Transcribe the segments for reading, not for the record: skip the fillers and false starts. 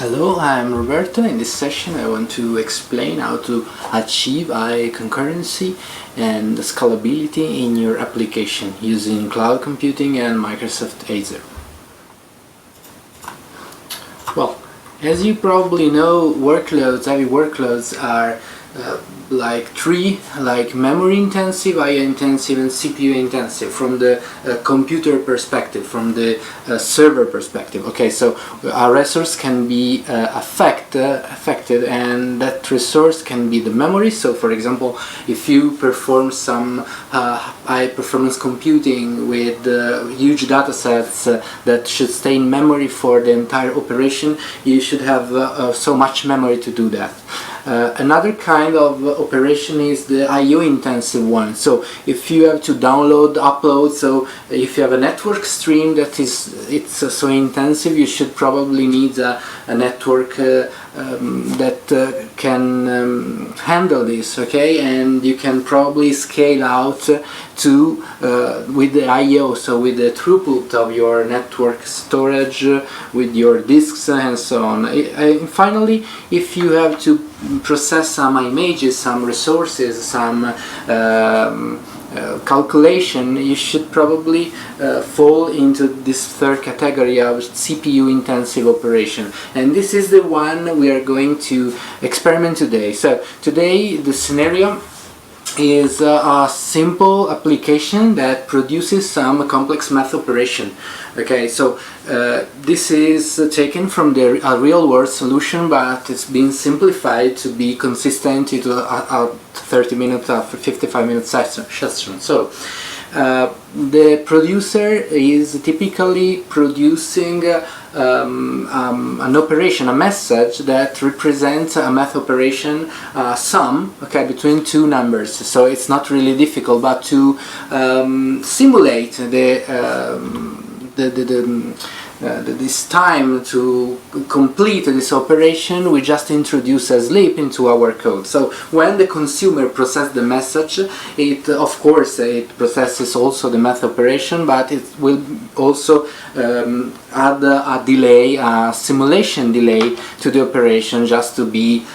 Hello, I'm Roberto. In this session I want to explain how to achieve high concurrency and scalability in your application using cloud computing and Microsoft Azure. Well, as you probably know, heavy workloads are memory intensive, IO intensive and CPU intensive from the computer perspective, from the server perspective. Okay, so our resource can be affected, and that resource can be the memory. So for example, if you perform some high performance computing with huge data sets that should stay in memory for the entire operation, you should have so much memory to do that. Another kind of operation is the IO intensive one. So if you have to download, upload, so if you have a network stream that it's so intensive, you should probably need a network that can handle this, okay? And you can probably scale out to with the IO, so with the throughput of your network storage, with your disks and so on. Finally, if you have to process some images, some resources, some calculation, you should probably fall into this third category of CPU intensive operation, and this is the one we are going to experiment today. So today the scenario is a simple application that produces some complex math operation. Okay, so this is taken from the real-world solution, but it's been simplified to be consistent into a 30-minute or 55-minute session. So the producer is typically producing an operation, a message that represents a math operation sum, okay, between two numbers. So it's not really difficult, but to simulate this time to complete this operation, we just introduce a sleep into our code. So when the consumer processes the message, it of course it processes also the math operation, but it will also add a delay, a simulation delay to the operation, just to be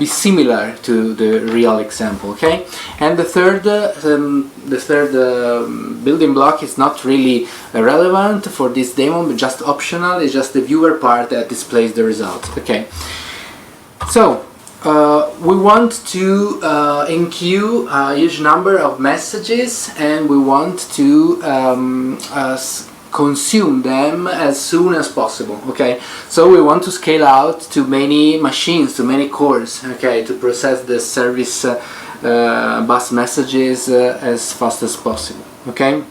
similar to the real example, okay? And the third building block is not really relevant for this demo, but just optional. It's just the viewer part that displays the result, okay? So we want to enqueue a huge number of messages, and we want to consume them as soon as possible, okay? So we want to scale out to many machines, to many cores, okay, to process the service bus messages as fast as possible, okay?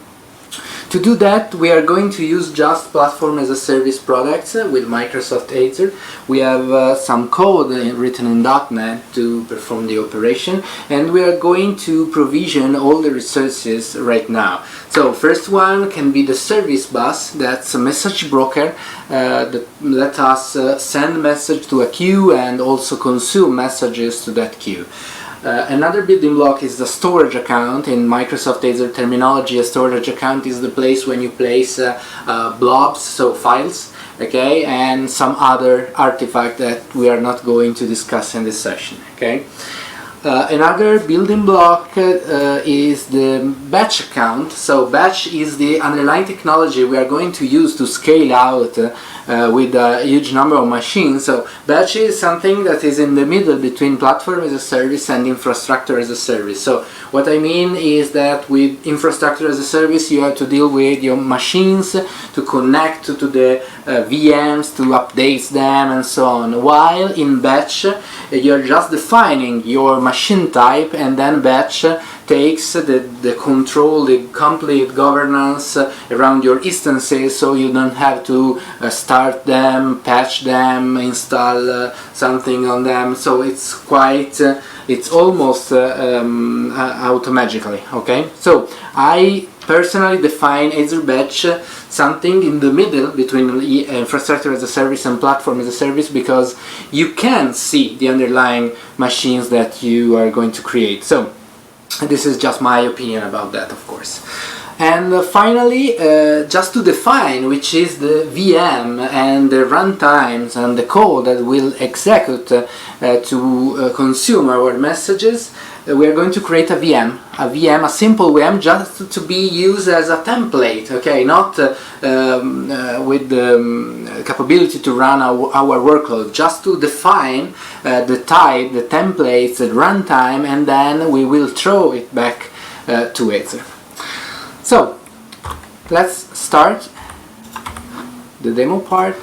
To do that, we are going to use just platform as a service products with Microsoft Azure. We have some code written in .NET to perform the operation, and we are going to provision all the resources right now. So first one can be the service bus. That's a message broker that let us send message to a queue and also consume messages to that queue. Another building block is the storage account. In Microsoft Azure terminology, a storage account is the place when you place blobs, so files, okay, and some other artifact that we are not going to discuss in this session, okay. Another building block is the batch account. So batch is the underlying technology we are going to use to scale out with a huge number of machines. So batch is something that is in the middle between platform as a service and infrastructure as a service. So what I mean is that with infrastructure as a service, you have to deal with your machines to connect to the VMs, to update them and so on, while in batch you're just defining your machine type, and then batch takes the control, the complete governance around your instances, so you don't have to start them, patch them, install something on them. So it's quite it's almost automatically, okay? So I personally define Azure Batch something in the middle between infrastructure as a service and platform as a service, because you can see the underlying machines that you are going to create. So this is just my opinion about that, of course. And finally, just to define which is the VM and the runtimes and the code that will execute to consume our messages, we are going to create a VM, a simple VM, just to be used as a template, okay, not with the capability to run our workload, just to define the type, the templates, the runtime, and then we will throw it back to Azure. So, let's start the demo part.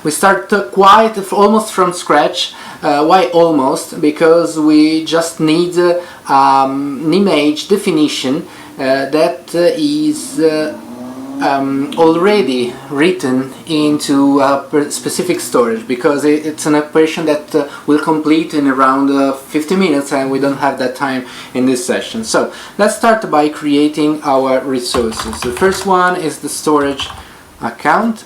We start almost from scratch. Why almost? Because we just need an image definition that is already written into a specific storage, because it's an operation that will complete in around 50 minutes, and we don't have that time in this session. So let's start by creating our resources. The first one is the storage account.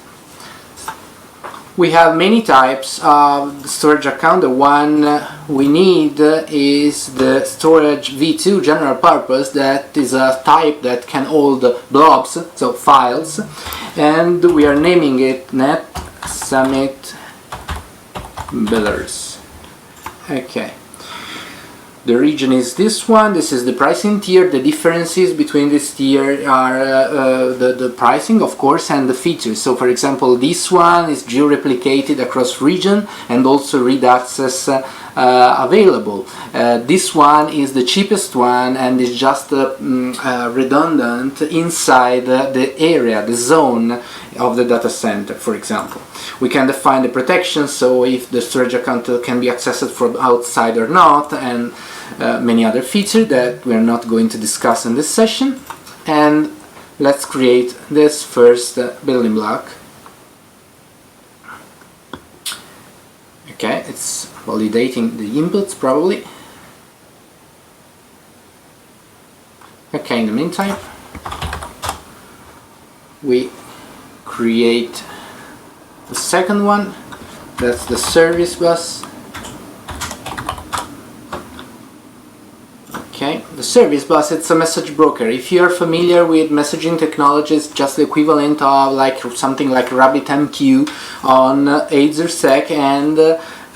We have many types of storage account. The one we need is the storage v2 general purpose. That is a type that can hold blobs, so files, and we are naming it net summit billers. Okay. The region is this one. This is the pricing tier. The differences between this tier are the pricing, of course, and the features. So, for example, this one is geo-replicated across region and also read access available. This one is the cheapest one and is just redundant inside the area, the zone of the data center, for example. We can define the protection, so if the storage account can be accessed from outside or not, and many other features that we are not going to discuss in this session. And let's create this first building block. Okay, it's validating the inputs probably. Okay, in the meantime, we create the second one. That's the service bus. Okay, the service bus, it's a message broker. If you are familiar with messaging technologies, just the equivalent of like something like RabbitMQ on Azure Sec, and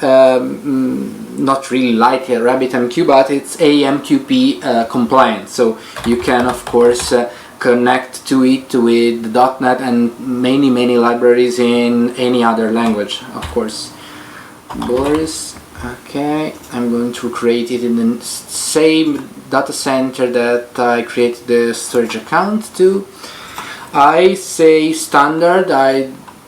not really like a RabbitMQ, but it's AMQP compliant. So you can, of course, connect to it with .NET and many libraries in any other language, of course. Boris. Okay, I'm going to create it in the same data center that I created the storage account to. I say standard.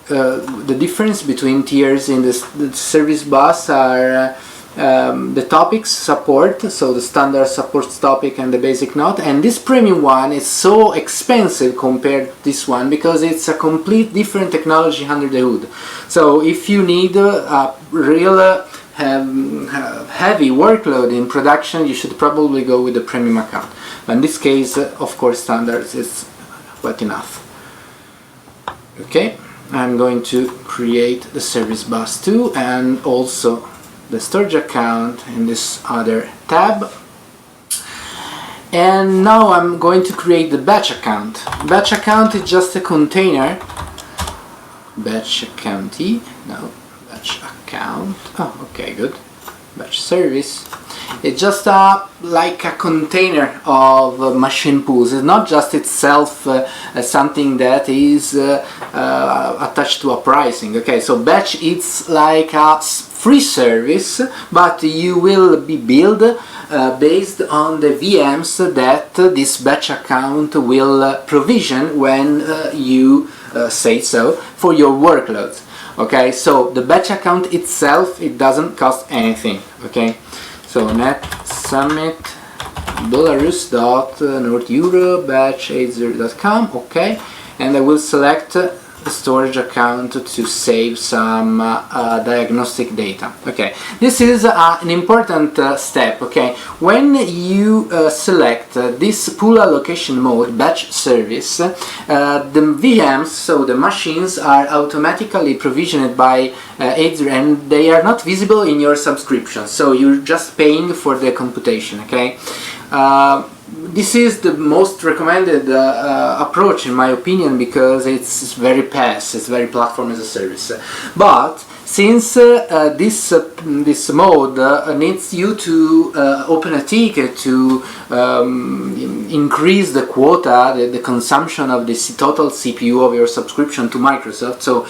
The difference between tiers in the service bus are the topics support, so the standard supports topic and the basic not, and this premium one is so expensive compared to this one because it's a complete different technology under the hood. So if you need a real heavy workload in production, you should probably go with the premium account. But in this case, of course, standards is quite enough. Okay, I'm going to create the service bus too, and also the storage account in this other tab. And now I'm going to create the batch account. Batch account is just a container. Batch accountee. No, batch account. Oh, okay, good. Batch service. It's just like a container of machine pools. It's not just itself something that is attached to a pricing. Okay, so batch it's like a free service, but you will be billed based on the VMs that this batch account will provision when you say so for your workloads. Okay, so the batch account itself, it doesn't cost anything. Okay, so net summit belarus.north batch 80.com. Okay, and I will select the storage account to save some diagnostic data. Okay, this is an important step. Okay, when you select this pool allocation mode batch service, the VMs, so the machines, are automatically provisioned by Azure, and they are not visible in your subscription, so you're just paying for the computation. Okay, this is the most recommended approach in my opinion, because it's very PaaS, it's very platform as a service. But since this mode needs you to open a ticket to increase the quota, the consumption of the total CPU of your subscription to Microsoft. So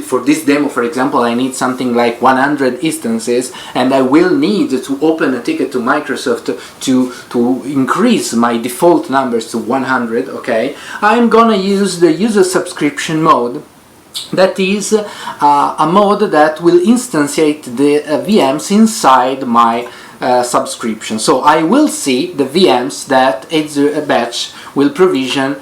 for this demo, for example, I need something like 100 instances, and I will need to open a ticket to Microsoft to increase my default numbers to 100. Okay, I'm gonna use the user subscription mode. That is a mode that will instantiate the VMs inside my subscription. So I will see the VMs that Azure Batch will provision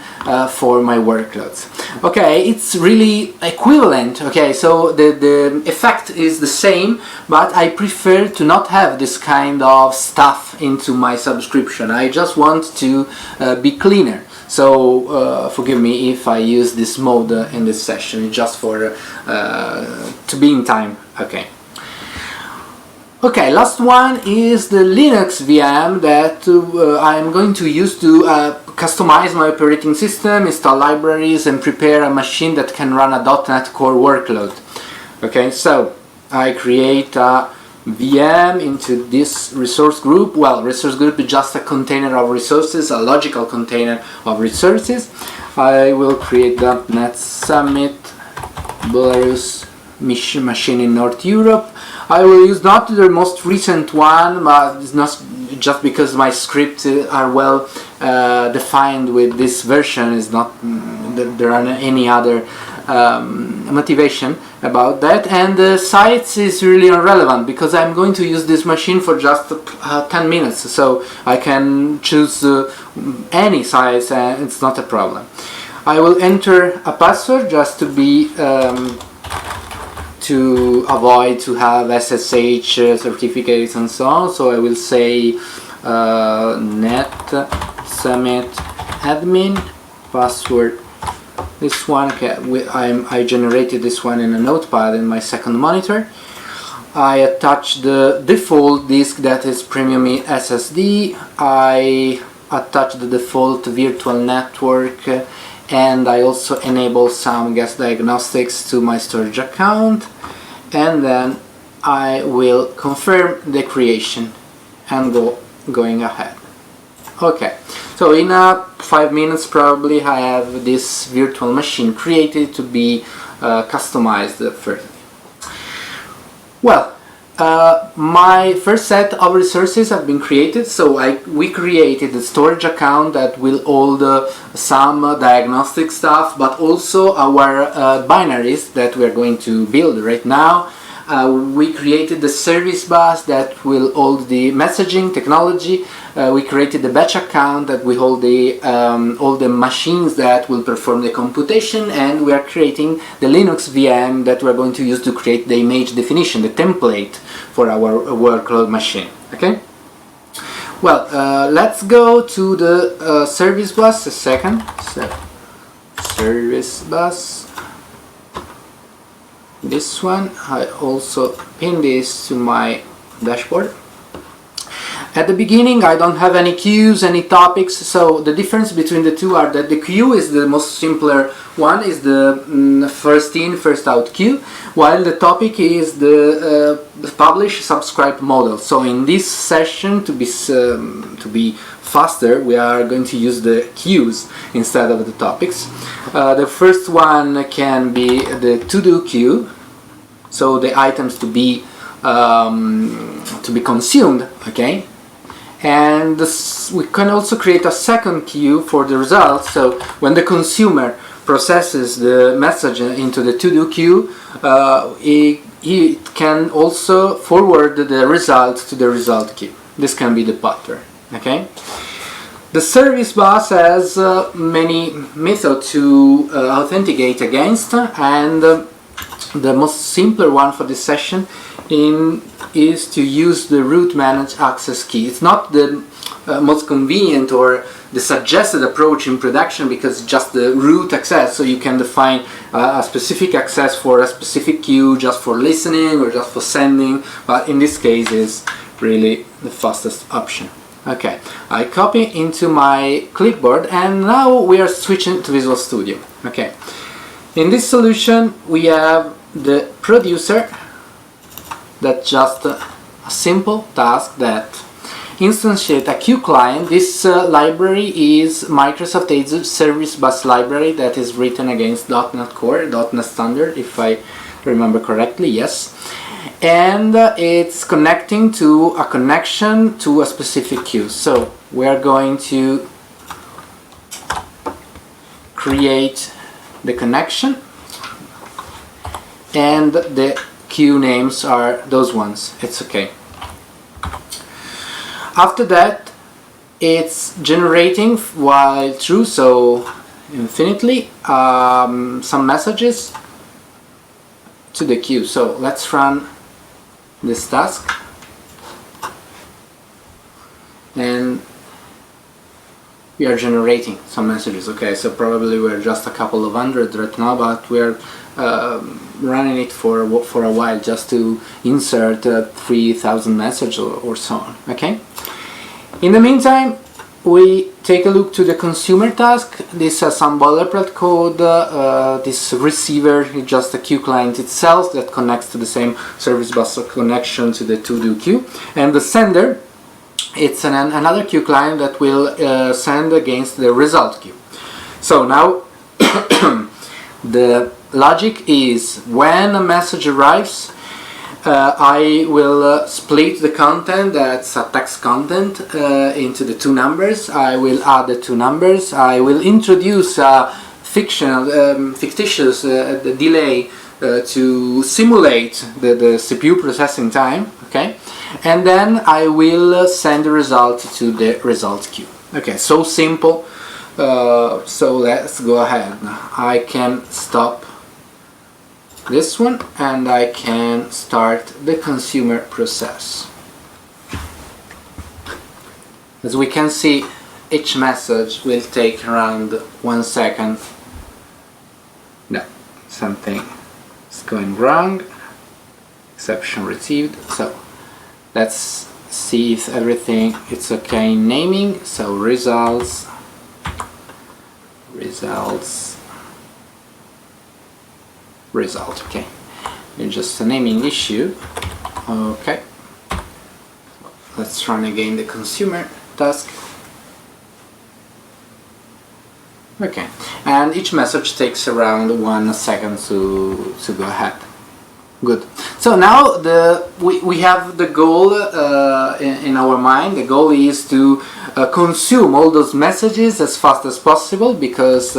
for my workloads. Okay, it's really equivalent. Okay, so the effect is the same, but I prefer to not have this kind of stuff into my subscription. I just want to be cleaner. So forgive me if I use this mode in this session, just for to be in time. Okay. Okay, last one is the Linux VM that I'm going to use to customize my operating system, install libraries, and prepare a machine that can run a .NET Core workload. Okay, so I create a VM into this resource group. Well, resource group is just a container of resources, a logical container of resources. I will create .NET Summit Belarus machine in North Europe. I will use not the most recent one, but it's not just because my scripts are well defined with this version. Is not there are any other motivation about that, and the sites is really irrelevant because I'm going to use this machine for just 10 minutes, so I can choose any size and it's not a problem. I will enter a password just to be to avoid to have SSH certificates and so on. So I will say net summit admin password. This one, okay, I generated this one in a notepad in my second monitor. I attach the default disk that is premium SSD. I attach the default virtual network, and I also enable some guest diagnostics to my storage account, and then I will confirm the creation and going ahead. Okay, so in 5 minutes probably I have this virtual machine created to be customized further. Well, my first set of resources have been created, so we created a storage account that will hold some diagnostic stuff, but also our binaries that we are going to build right now. We created the service bus that will hold the messaging technology. We created the batch account that will hold the all the machines that will perform the computation, and we are creating the Linux VM that we are going to use to create the image definition, the template for our workload machine. Okay. Well, let's go to the service bus a second. So, service bus. This one, I also pin this to my dashboard. At the beginning I don't have any queues, any topics, so the difference between the two are that the queue is the most simpler one, is the first in, first out queue, while the topic is the publish subscribe model. So in this session, to be faster, we are going to use the queues instead of the topics. The first one can be the to-do queue, so the items to be consumed, okay? And we can also create a second queue for the results. So when the consumer processes the message into the to-do queue, it can also forward the result to the result queue. This can be the pattern, okay? The service bus has many methods to authenticate against, and the most simpler one for this session is to use the root manage access key. It's not the most convenient or the suggested approach in production because it's just the root access, so you can define a specific access for a specific queue just for listening or just for sending, but in this case is really the fastest option. Okay, I copy into my clipboard, and now we are switching to Visual Studio. Okay, in this solution we have the producer. That's just a simple task that instantiate a Q client. This library is Microsoft Azure Service Bus library that is written against .NET Core, .NET Standard, if I remember correctly, yes. And it's connecting to a connection to a specific queue. So we are going to create the connection, and the queue names are those ones. It's okay. After that, it's generating while true, so infinitely, some messages to the queue. So let's run this task, and we are generating some messages. Okay, so probably we're just a couple of hundred right now, but we're running it for a while just to insert 3,000 messages or so on. Okay. In the meantime, we take a look to the consumer task. This has some boilerplate code. This receiver is just a queue client itself that connects to the same service bus connection to the to-do queue. And the sender, it's another queue client that will send against the result queue. So now the logic is when a message arrives, I will split the content, that's a text content, into the two numbers. I will add the two numbers. I will introduce a fictitious delay to simulate the CPU processing time. Okay, and then I will send the result to the result queue. Okay, so simple. So let's go ahead. I can stop this one, and I can start the consumer process. As we can see, each message will take around 1 second. No, something is going wrong. Exception received. So let's see if everything is okay in naming. So results, result. Okay, it's just a naming issue. Okay, let's run again the consumer task. Okay, and each message takes around 1 second to go ahead. Good. So now we have the goal in our mind. The goal is to consume all those messages as fast as possible, because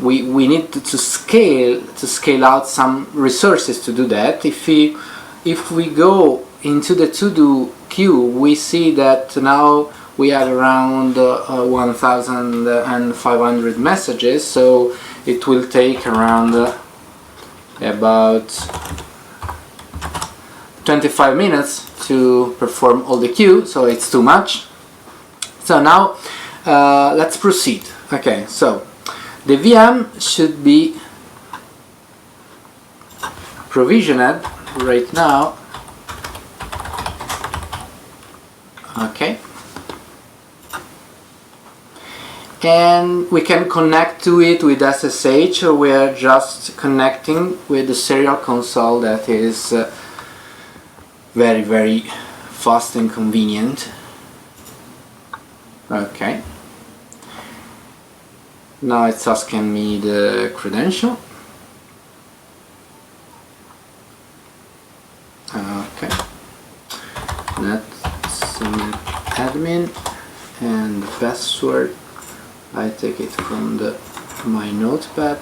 we need to scale out some resources to do that. If we go into the to-do queue, we see that now we have around 1,500 messages, so it will take around about 25 minutes to perform all the queue, so it's too much. So now let's proceed. Okay, so the VM should be provisioned right now. Okay, and we can connect to it with SSH, or we are just connecting with the serial console that is very, very fast and convenient. Okay, now it's asking me the credential. Okay, that's admin, and the password I take it from my notepad.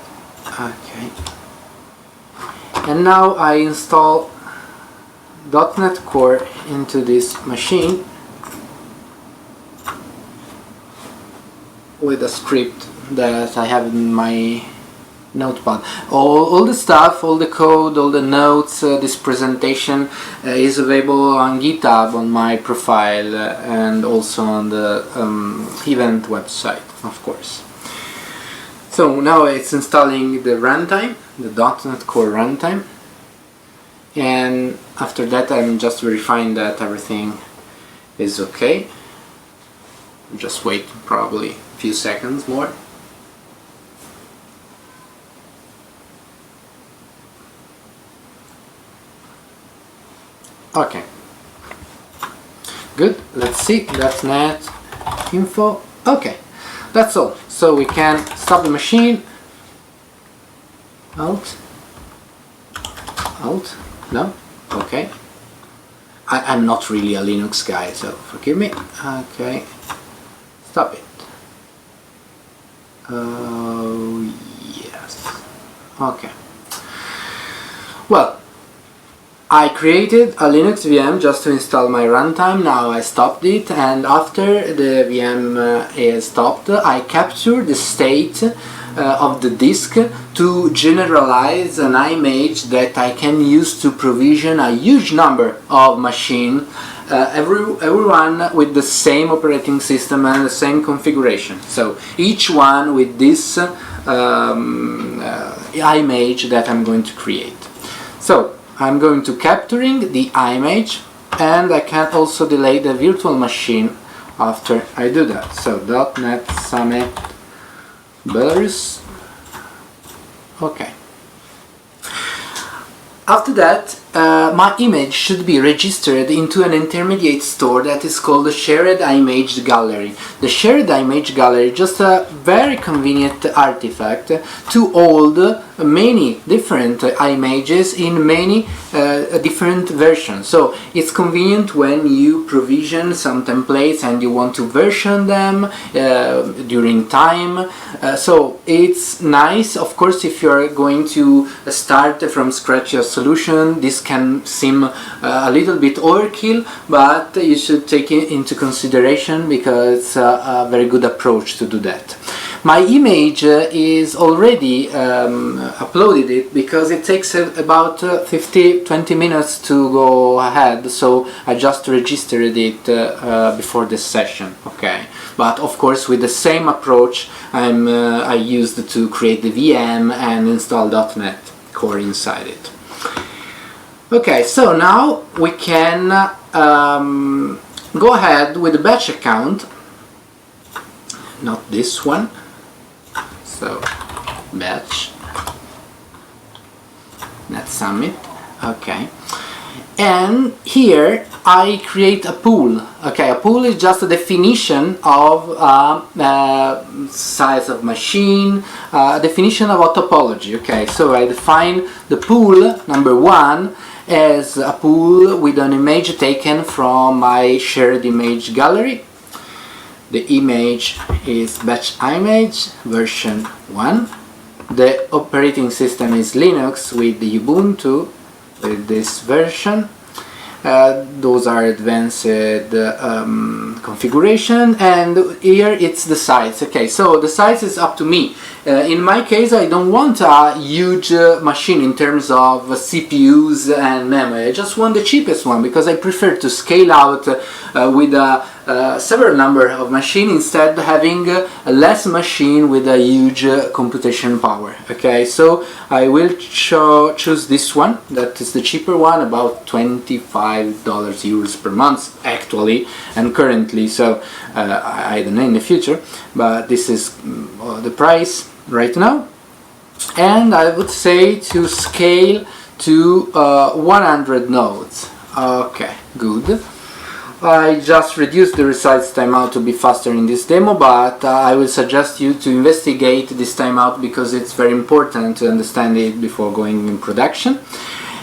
Okay, and now I install .NET Core into this machine with a script that I have in my notepad. All the stuff, all the code, all the notes, this presentation is available on GitHub, on my profile, and also on the event website, of course. So now it's installing the runtime, the .NET Core runtime, and after that I'm just verifying that everything is okay. Just wait probably a few seconds more. Okay, good. Let's see. .NET info. Okay, that's all. So we can stop the machine. Alt. No. Okay. I'm not really a Linux guy, so forgive me. Okay. Stop it. Oh, yes. Okay. Well, I created a Linux VM just to install my runtime. Now I stopped it, and after the VM is stopped, I capture the state of the disk to generalize an image that I can use to provision a huge number of machines, everyone with the same operating system and the same configuration. So each one with this image that I'm going to create. So I'm going to capturing the image, and I can also delay the virtual machine after I do that. So .NET Summit Belarus. Okay. After that, my image should be registered into an intermediate store that is called the Shared Image Gallery. The Shared Image Gallery is just a very convenient artifact to hold many different images in many different versions. So it's convenient when you provision some templates and you want to version them during time. So it's nice, of course, if you're going to start from scratch your solution. This can seem a little bit overkill, but you should take it into consideration because it's a very good approach to do that. My image is already uploaded it because it takes about 20 minutes to go ahead, so I just registered it before this session. Okay, but of course with the same approach I used to create the VM and install .NET Core inside it. Okay, so now we can go ahead with the batch account, not this one. So batch .NET Summit. Okay, and here I create a pool. Okay, a pool is just a definition of size of machine, definition of a topology. Okay, so I define the pool number one as a pool with an image taken from my shared image gallery. The image is batch image version 1. The operating system is Linux with the Ubuntu with this version. Those are advanced configuration, and here it's the size. Okay, so the size is up to me. In my case, I don't want a huge machine in terms of CPUs and memory. I just want the cheapest one because I prefer to scale out with a several number of machines instead of having a less machine with a huge computation power. Okay, so I will choose this one, that is the cheaper one, about €25 per month actually and currently, so I don't know in the future, but this is the price right now. And I would say to scale to 100 nodes. Okay, good. I just reduced the resize timeout to be faster in this demo, but I will suggest you to investigate this timeout because it's very important to understand it before going in production.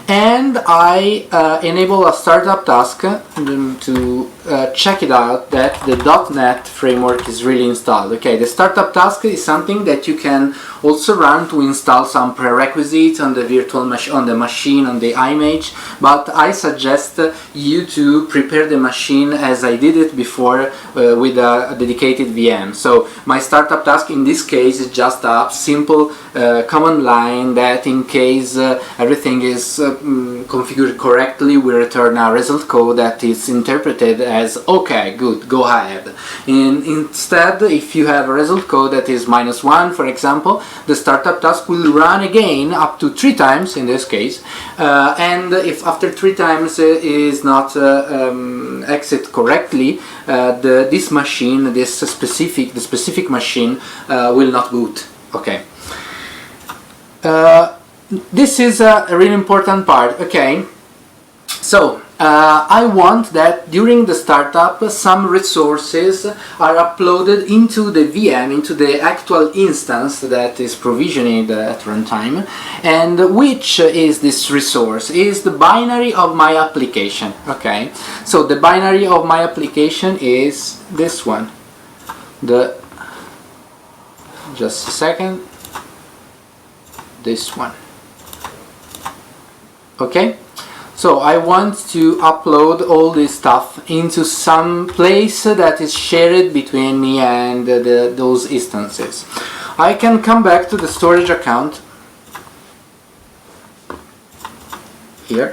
And I enable a startup task to check it out that the .NET framework is really installed. Okay, the startup task is something that you can also run to install some prerequisites on the virtual machine, on the machine, on the image, but I suggest you to prepare the machine as I did it before with a dedicated VM. So my startup task in this case is just a simple command line that in case everything is configured correctly, we return a result code that is interpreted as okay, good, go ahead. Instead, if you have a result code that is -1, for example, the startup task will run again up to 3 times in this case, and if after 3 times is not exit correctly, this machine, the specific machine will not boot. Okay. This is a really important part. Okay. So I want that during the startup some resources are uploaded into the VM, into the actual instance that is provisioned at runtime. And which is this resource? Is the binary of my application. Okay, so the binary of my application is this one. Just a second. This one. Okay. So I want to upload all this stuff into some place that is shared between me and those instances. I can come back to the storage account here,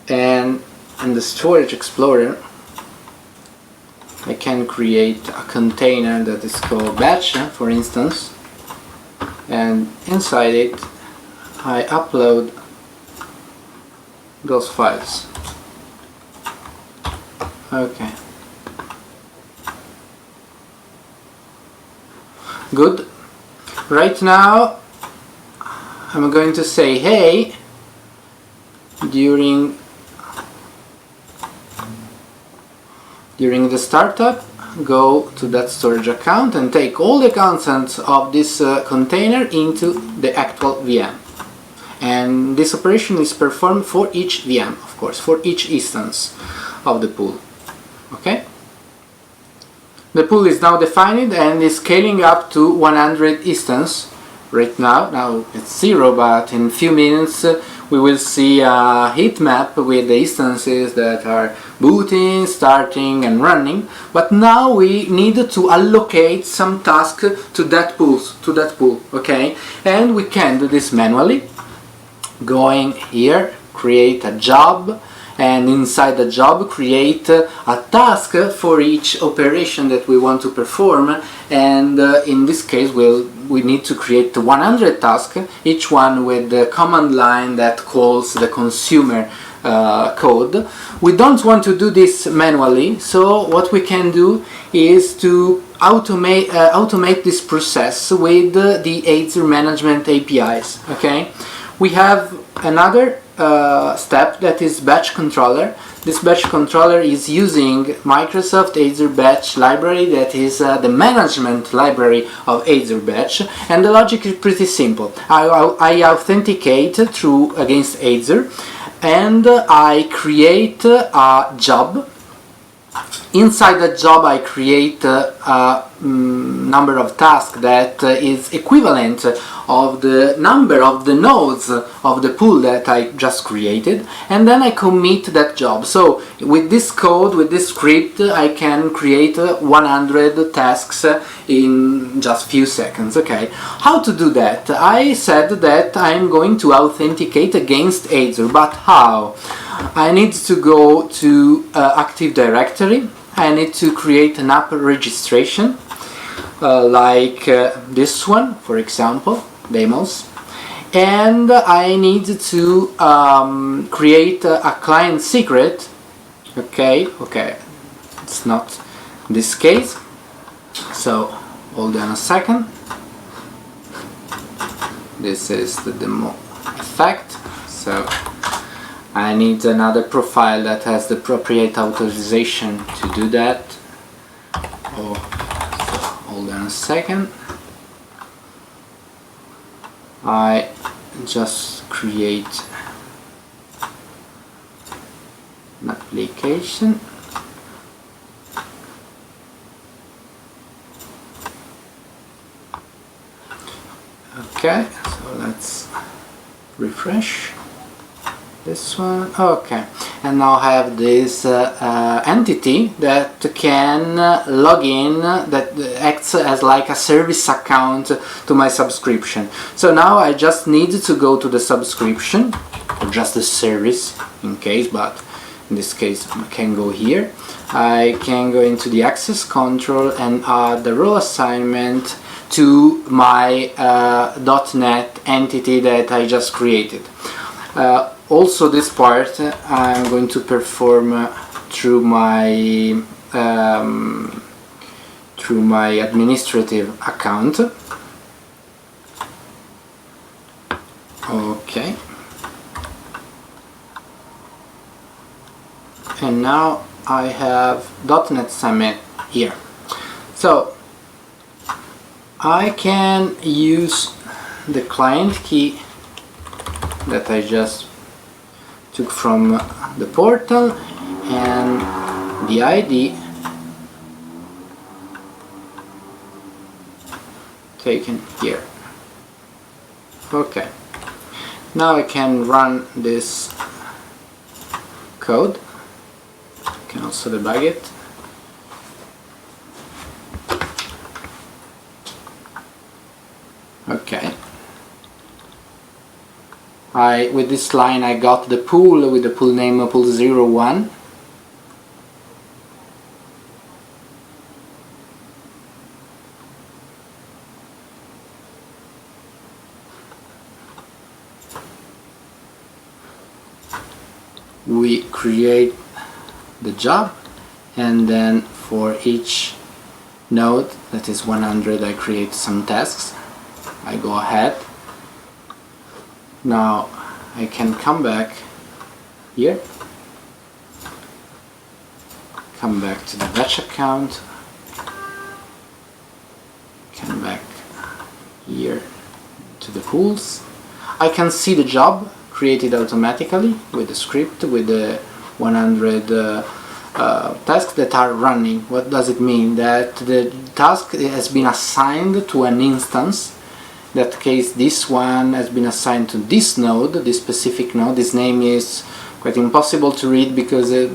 and in the storage explorer I can create a container that is called batch, for instance, and inside it I upload those files. Okay. Good. Right now I'm going to say, hey, during the startup, go to that storage account and take all the contents of this container into the actual VM. And this operation is performed for each VM, of course, for each instance of the pool. Okay? The pool is now defined and is scaling up to 100 instances right now. Now it's 0, but in a few minutes we will see a heat map with the instances that are booting, starting and running. But now we need to allocate some task to that pool, okay? And we can do this manually. Going here, create a job, and inside the job create a task for each operation that we want to perform. And in this case we need to create 100 tasks, each one with the command line that calls the consumer code. We don't want to do this manually, so what we can do is to automate this process with the Azure Management APIs. Okay, we have another step that is batch controller. This batch controller is using Microsoft Azure Batch library, that is the management library of Azure Batch, and the logic is pretty simple. I authenticate through against Azure, and I create a job. Inside the job I create a number of tasks that is equivalent of the number of the nodes of the pool that I just created, and then I commit that job. So with this code, with this script, I can create 100 tasks in just few seconds. Okay, how to do that? I said that I'm going to authenticate against Azure, but how? I need to go to Active Directory. I need to create an app registration, like this one, for example, demos, and I need to create a client secret. Okay, it's not this case, so hold on a second. This is the demo effect, so I need another profile that has the appropriate authorization to do that. Oh, so hold on a second. I just create an application. Okay, so let's refresh this one. Okay, and now I have this entity that can log in, that acts as like a service account to my subscription. So now I just need to go to the subscription, or just the service in case, but In this case, I can go here. I can go into the access control and add the role assignment to my .NET entity that I just created. Also, this part I'm going to perform through my administrative account. Okay. And now I have .NET Summit here. So I can use the client key that I just took from the portal and the ID taken here. Okay. Now I can run this code. I can also debug it. Okay. With this line I got the pool with the pool name pool01. We create the job, and then for each node that is 100 I create some tasks. I go ahead. Now I can come back here, come back to the batch account, come back here to the pools. I can see the job created automatically with the script, with the 100 tasks that are running. What does it mean? That the task has been assigned to an instance. In that case, this one has been assigned to this node, this specific node. This name is quite impossible to read because the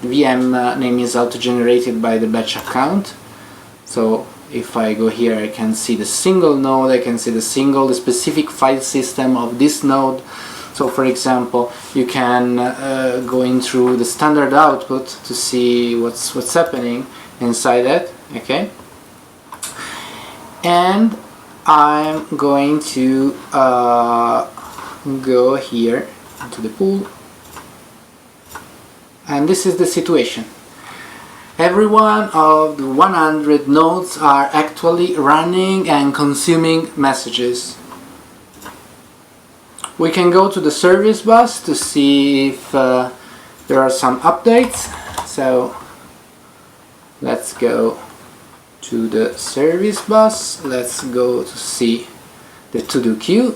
VM name is auto-generated by the batch account. So if I go here, I can see the single node, I can see the specific file system of this node. So for example, you can go in through the standard output to see what's happening inside that. Okay, and I'm going to go here into the pool, and this is the situation. Every one of the 100 nodes are actually running and consuming messages. We can go to the service bus to see if there are some updates. So let's go to the service bus. Let's go to see the to-do queue,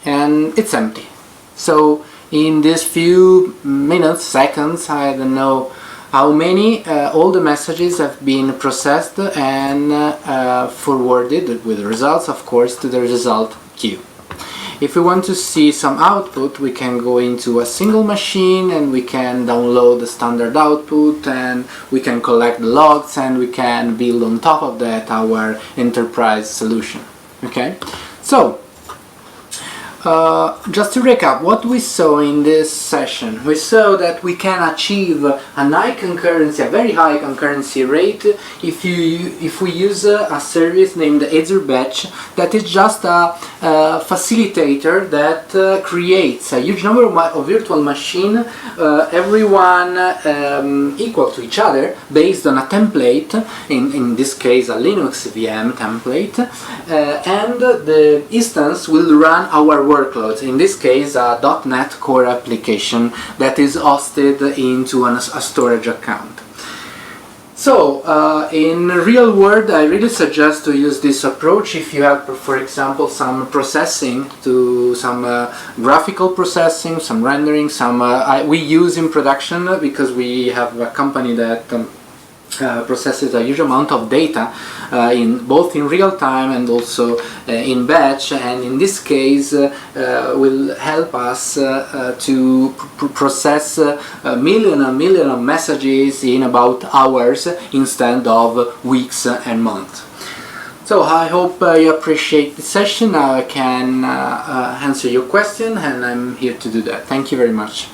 and it's empty. So in this few minutes, seconds, I don't know how many, all the messages have been processed and forwarded with the results, of course, to the result queue. If we want to see some output, we can go into a single machine and we can download the standard output, and we can collect the logs, and we can build on top of that our enterprise solution. Okay, so just to recap what we saw in this session, we saw that we can achieve a high concurrency, a very high concurrency rate if we use a service named Azure Batch that is just a facilitator that creates a huge number of virtual machines, everyone equal to each other based on a template, in this case a Linux VM template, and the instance will run our workloads, in this case a .NET Core application that is hosted into a storage account. So in real world, I really suggest to use this approach if you have, for example, some processing, to some graphical processing, some rendering, some we use in production because we have a company that processes a huge amount of data both in real time and also in batch, and in this case will help us to process a million of messages in about hours instead of weeks and months. So I hope you appreciate the session. Now I can answer your question, and I'm here to do that. Thank you very much.